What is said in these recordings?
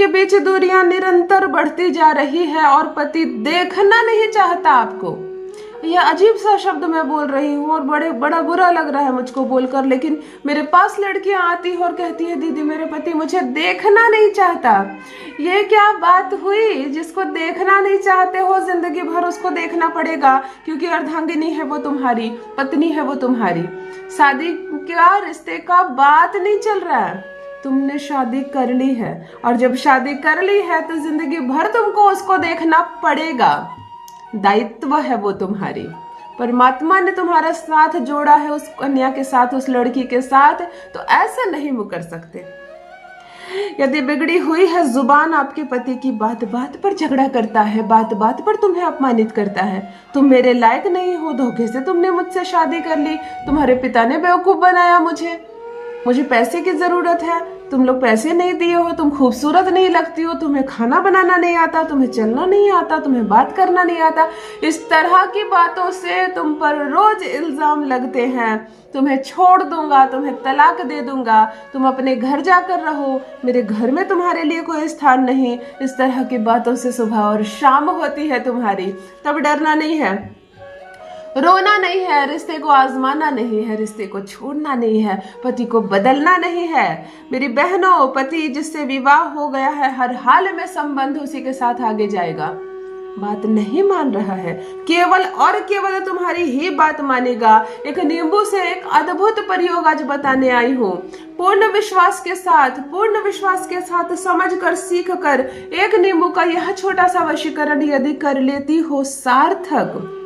के बीच दूरियां निरंतर बढ़ती जा रही है और पति देखना नहीं चाहता आपको। यह अजीब सा शब्द मैं बोल रही हूँ और बड़ा बुरा लग रहा है मुझको बोलकर, लेकिन मेरे पास लड़कियां आती है और कहती है दीदी मेरे पति मुझे देखना नहीं चाहता। ये क्या बात हुई? जिसको देखना नहीं चाहते हो जिंदगी भर उसको देखना पड़ेगा, क्योंकि अर्धांगिनी है वो तुम्हारी, पत्नी है वो तुम्हारी। शादी का रिश्ते का बात नहीं चल रहा है, तुमने शादी कर ली है और जब शादी कर ली है तो जिंदगी भर तुमको उसको देखना पड़ेगा। दायित्व है वो तुम्हारी। परमात्मा ने तुम्हारा साथ जोड़ा है उस कन्या के साथ, उस लड़की के साथ, तो ऐसा नहीं मुकर सकते। यदि बिगड़ी हुई है जुबान आपके पति की, बात बात पर झगड़ा करता है, बात बात पर तुम्हें अपमानित करता है, तुम मेरे लायक नहीं हो, धोखे से तुमने मुझसे शादी कर ली, तुम्हारे पिता ने बेवकूफ बनाया मुझे पैसे की जरूरत है, तुम लोग पैसे नहीं दिए हो, तुम खूबसूरत नहीं लगती हो, तुम्हें खाना बनाना नहीं आता, तुम्हें चलना नहीं आता, तुम्हें बात करना नहीं आता। इस तरह की बातों से तुम पर रोज इल्जाम लगते हैं। तुम्हें छोड़ दूंगा, तुम्हें तलाक दे दूंगा, तुम अपने घर जाकर रहो, मेरे घर में तुम्हारे लिए कोई स्थान नहीं। इस तरह की बातों से सुबह और शाम होती है तुम्हारी। तब डरना नहीं है, रोना नहीं है, रिश्ते को आजमाना नहीं है, रिश्ते को छोड़ना नहीं है, पति को बदलना नहीं है। मेरी बहनों, पति जिससे विवाह हो गया है हर हाल में संबंध उसी के साथ आगे जाएगा। बात नहीं मान रहा है, केवल और केवल तुम्हारी ही बात मानेगा। एक नींबू से एक अद्भुत प्रयोग आज बताने आई हूँ। पूर्ण विश्वास के साथ समझ कर, सीख कर एक नींबू का यह छोटा सा वशीकरण यदि कर लेती हो सार्थक,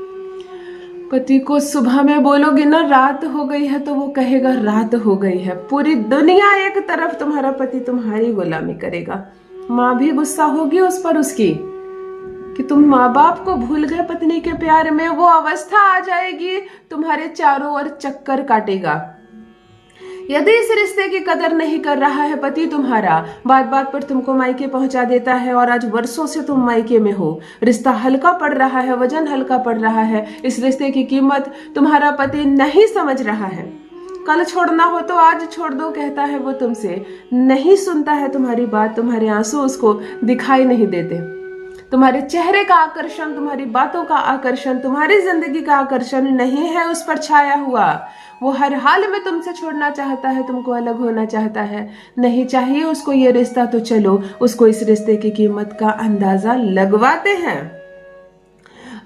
पति को सुबह में बोलोगे ना रात हो गई है तो वो कहेगा रात हो गई है। पूरी दुनिया एक तरफ, तुम्हारा पति तुम्हारी गुलामी करेगा। माँ भी गुस्सा होगी उस पर उसकी कि तुम माँ बाप को भूल गए पत्नी के प्यार में। वो अवस्था आ जाएगी, तुम्हारे चारों ओर चक्कर काटेगा। यदि इस रिश्ते की कदर नहीं कर रहा है पति तुम्हारा, बात बात पर तुमको मायके पहुंचा देता है और आज वर्षों से तुम मायके में हो, रिश्ता हल्का पड़ रहा है, वजन हल्का पड़ रहा है, इस रिश्ते की कीमत तुम्हारा पति नहीं समझ रहा है। कल छोड़ना हो तो आज छोड़ दो कहता है वो तुमसे, नहीं सुनता है तुम्हारी बात, तुम्हारे आंसू उसको दिखाई नहीं देते। तुम्हारे चेहरे का आकर्षण, तुम्हारी बातों का आकर्षण, तुम्हारी जिंदगी का आकर्षण नहीं है उस पर छाया हुआ। वो हर हाल में तुमसे छोड़ना चाहता है, तुमको अलग होना चाहता है। नहीं चाहिए उसको ये रिश्ता तो चलो उसको इस रिश्ते की कीमत का अंदाजा लगवाते हैं।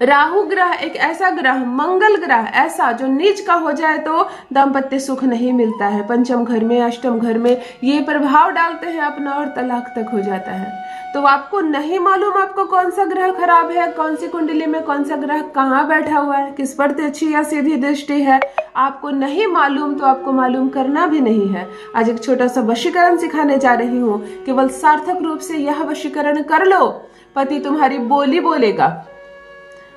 राहु ग्रह एक ऐसा ग्रह, मंगल ग्रह ऐसा जो नीच का हो जाए तो दाम्पत्य सुख नहीं मिलता है। पंचम घर में, अष्टम घर में ये प्रभाव डालते हैं अपना और तलाक तक हो जाता है। तो आपको नहीं मालूम आपको कौन सा ग्रह खराब है, कौन सी कुंडली में कौन सा ग्रह कहाँ बैठा हुआ है, किस पर तिरछी या सीधी दृष्टि है, आपको नहीं मालूम तो आपको मालूम करना भी नहीं है। आज एक छोटा सा वशीकरण सिखाने जा रही हूँ, केवल सार्थक रूप से यह वशीकरण कर लो, पति तुम्हारी बोली बोलेगा।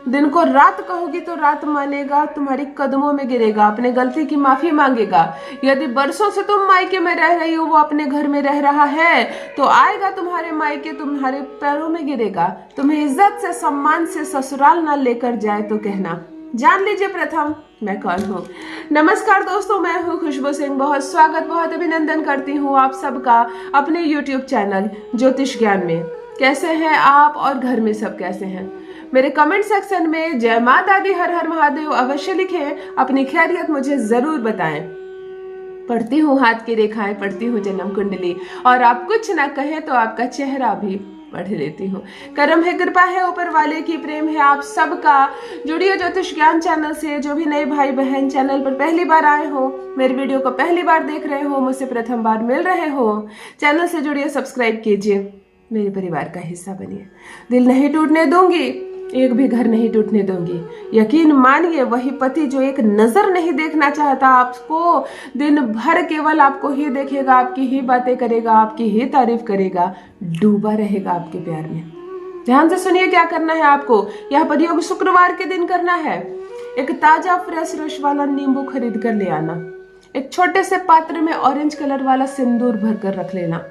दिन को रात कहोगी तो रात मानेगा, तुम्हारी कदमों में गिरेगा, अपने गलती की माफी मांगेगा। यदि बरसों से तुम मायके में रह रही हो, वो अपने घर में रह रहा है, तो आएगा तुम्हारे मायके, तुम्हारे पैरों में गिरेगा। तुम्हें इज्जत से, सम्मान से ससुराल ना लेकर जाए तो कहना। जान लीजिए प्रथम मैं कौन हूँ। नमस्कार दोस्तों, मैं हूँ खुशबू सिंह। बहुत स्वागत, बहुत अभिनंदन करती हूँ आप सबका अपने YouTube चैनल ज्योतिष ज्ञान में। कैसे हैं आप और घर में सब कैसे हैं? मेरे कमेंट सेक्शन में जय माता दी, हर हर महादेव अवश्य लिखें। अपनी खैरियत मुझे जरूर बताएं। पढ़ती हूँ हाथ की रेखाएं, पढ़ती हूँ जन्म कुंडली, और आप कुछ ना कहें तो आपका चेहरा भी पढ़ लेती हूँ। करम है, कृपा है ऊपर वाले की, प्रेम है आप सबका। जुड़िए ज्योतिष ज्ञान चैनल से। जो भी नए भाई बहन चैनल पर पहली बार आए हो, मेरे वीडियो को पहली बार देख रहे हो, मुझसे प्रथम बार मिल रहे हो, चैनल से जुड़िए, सब्सक्राइब कीजिए, मेरे परिवार का हिस्सा बनिए। दिल नहीं टूटने दूंगी, एक भी घर नहीं टूटने दूंगी। यकीन मानिए, वही पति जो एक नजर नहीं देखना चाहता आपको, दिन भर केवल आपको ही देखेगा, आपकी ही बातें करेगा, आपकी ही तारीफ करेगा, डूबा रहेगा आपके प्यार में। ध्यान से सुनिए क्या करना है आपको। यह प्रयोग शुक्रवार के दिन करना है। एक ताजा फ्रेश रस वाला नींबू खरीद कर ले आना। एक छोटे से पात्र में ऑरेंज कलर वाला सिंदूर भर कर रख लेना।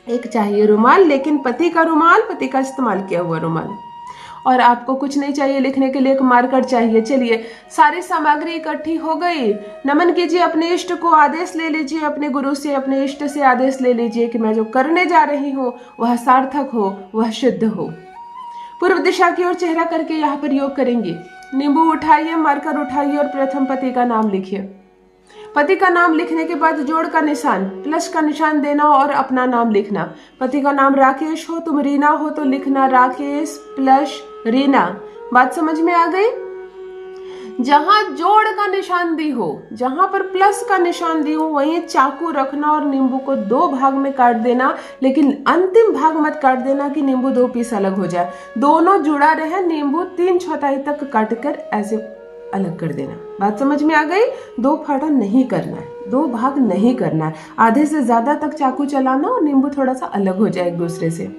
एक चाहिए रुमाल, लेकिन पति का रुमाल, पति का इस्तेमाल किया हुआ रुमाल। और आपको कुछ नहीं चाहिए लिखने के लिए, एक मार्कर चाहिए। चलिए, सारी सामग्री इकट्ठी हो गई। नमन कीजिए अपने इष्ट को, आदेश ले लीजिए अपने गुरु से, अपने इष्ट से आदेश ले लीजिए कि मैं जो करने जा रही हूँ वह सार्थक हो, वह शुद्ध हो। पूर्व दिशा की ओर चेहरा करके यहाँ पर योग करेंगे। नींबू उठाइए, मार्कर उठाइए और प्रथम पति का नाम लिखिए। पति का नाम लिखने के बाद जोड़ का निशान, प्लस का निशान देना और अपना नाम लिखना। पति का नाम राकेश हो, तुम रीना हो तो लिखना राकेश प्लस रीना। बात समझ में आ गई? जहां जोड़ का निशान दी हो, जहां पर प्लस का निशान दी हो, वहीं चाकू रखना और नींबू को 2 भाग में काट देना, लेकिन अंतिम भाग मत काट देना कि नींबू 2 पीस अलग हो जाए। दोनों जुड़ा रहे, नींबू 3/4 तक काट कर ऐसे अलग कर देना। बात समझ में आ गई? 2 फाड़ा नहीं करना है, 2 भाग नहीं करना है। आधे से ज्यादा तक चाकू चलाना और नींबू थोड़ा सा अलग हो जाए एक दूसरे से।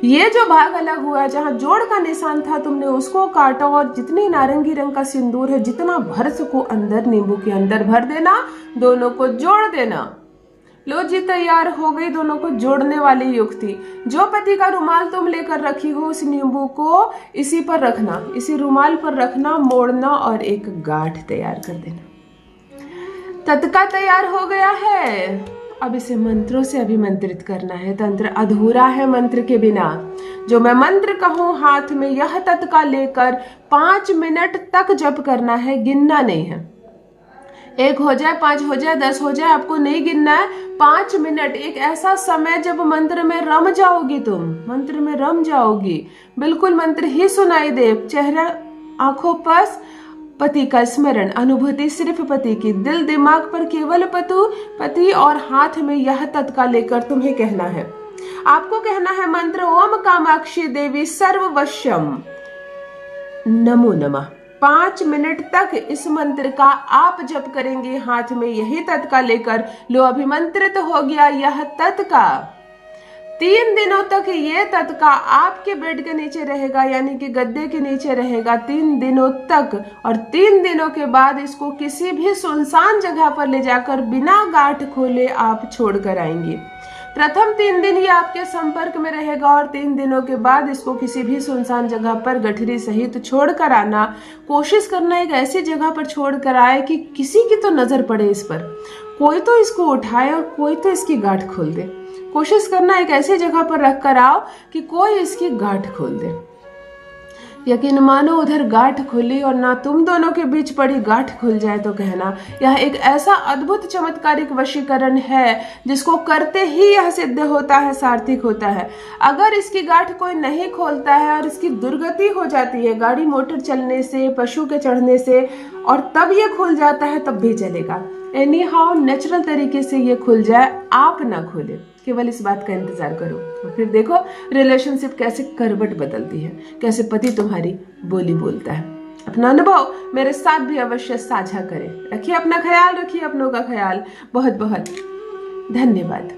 ये जो भाग अलग हुआ है, जहां जोड़ का निशान था, तुमने उसको काटा और जितनी नारंगी रंग का सिंदूर है, जितना भर सको अंदर नींबू के अंदर भर देना, दोनों को जोड़ देना। लो जी, तैयार हो गई दोनों को जोड़ने वाली युक्ति। जो पति का रुमाल तुम लेकर रखी हो, उस नींबू को इसी पर रखना, इसी रुमाल पर रखना, मोड़ना और एक गांठ तैयार कर देना। तत्का तैयार हो गया है। अब इसे मंत्रों से अभिमंत्रित करना है। तंत्र अधूरा है मंत्र के बिना। जो मैं मंत्र कहूं, हाथ में यह तत्का लेकर 5 मिनट तक जप करना है, गिनना नहीं है। 1 हो जाए, 5 हो जाए, 10 हो जाए, आपको नहीं गिनना है। 5 मिनट, एक ऐसा समय जब मंत्र में रम जाओगी, तुम मंत्र में रम जाओगी, बिल्कुल मंत्र ही सुनाई दे, चेहरा आंखों पर पति का स्मरण, अनुभूति सिर्फ पति की, दिल दिमाग पर केवल पति और हाथ में यह तत्का लेकर तुम्हें कहना है। आपको कहना है मंत्र ओम कामाक्षी देवी सर्ववश्यम नमो नमः। 5 मिनट तक इस मंत्र का आप जप करेंगे हाथ में यही तत्का लेकर। लो, अभिमंत्रित हो गया यह तत्का। 3 दिनों तक ये तत्का आपके बेड के नीचे रहेगा, यानी कि गद्दे के नीचे रहेगा 3 दिनों तक। और 3 दिनों के बाद इसको किसी भी सुनसान जगह पर ले जाकर बिना गांठ खोले आप छोड़ कर आएंगे। प्रथम 3 दिन ये आपके संपर्क में रहेगा और 3 दिनों के बाद इसको किसी भी सुनसान जगह पर गठरी सहित छोड़ कर आना। कोशिश करना एक ऐसी जगह पर छोड़ कर आए कि किसी की तो नजर पड़े इस पर, कोई तो इसको उठाए और कोई तो इसकी गांठ खोल दे। कोशिश करना एक ऐसी जगह पर रख कर आओ कि कोई इसकी गांठ खोल दे। यकीन मानो उधर गांठ खुली और ना तुम दोनों के बीच पड़ी गांठ खुल जाए तो कहना यह एक ऐसा अद्भुत चमत्कारिक वशीकरण है जिसको करते ही यह सिद्ध होता है, सार्थक होता है। अगर इसकी गांठ कोई नहीं खोलता है और इसकी दुर्गति हो जाती है गाड़ी मोटर चलने से, पशु के चढ़ने से, और तब ये खुल जाता है, तब भी चलेगा। एनी हाउ नेचुरल तरीके से ये खुल जाए, आप ना खोले, केवल इस बात का इंतजार करो। और फिर देखो रिलेशनशिप कैसे करवट बदलती है, कैसे पति तुम्हारी बोली बोलता है। अपना अनुभव मेरे साथ भी अवश्य साझा करें। रखिए अपना ख्याल, रखिए अपनों का ख्याल। बहुत बहुत धन्यवाद।